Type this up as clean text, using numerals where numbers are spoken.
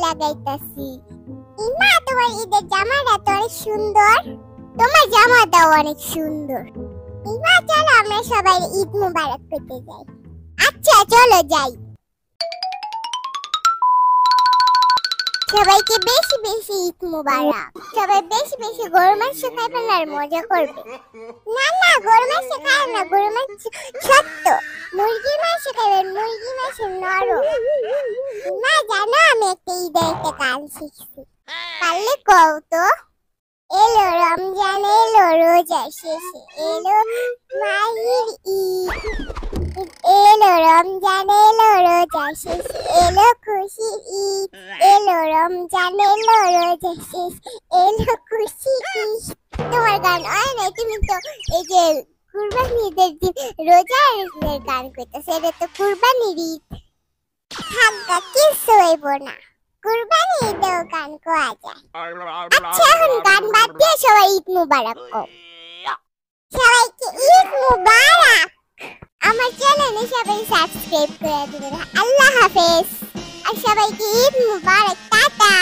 লাগাইতাছি। ইমা তোমার ঈদের জামাটা তো অনেক সুন্দর। তোমার জামাটাও অনেক সুন্দর। ইমা চলো আমরা সবাই ঈদ মুবারক করতে যাই। আচ্ছা চলো যাই। সবাইকে বেশি বেশি ঈদ মুবারক। সবাই বেশি বেশি গরু মাংস খাইবেন আর মজা করবে। না না গরু মাংস খাই না, গরু মাংস সত্য। মুরগির মাংস খাইবেন, মুরগির মাংস নরম। না জানো আমি একটা ঈদের একটা গান শিখছি, পারলে কও তো। এলো রমজান এলো রোজা শেষে এলো মাহির ঈদ, এলো রমজান এলো রোজা শেষে এলো খুশির ঈদ, এলো রমজান এলো রোজা শেষে এলো খুশির ঈদ। তোমার গান হয় না, তুমি তো এই যে কুরবানিদের দিন রোজার ঈদের গান কইতাছ, এটা তো কুরবানির ঈদ। থাকা কিছু হইব না, কুরবানি ঈদেও গান কোয়া যায়। আচ্ছা এখন গান বাদ দিয়ে সবাই ঈদ মুবারক কও। সবাইকে ঈদ মুবারক। আমার চ্যানেলে সবাই সাবস্ক্রাইব করে দিবেন। আল্লাহ হাফেজ। আর সবাইকে ঈদ মুবারক। টাটা।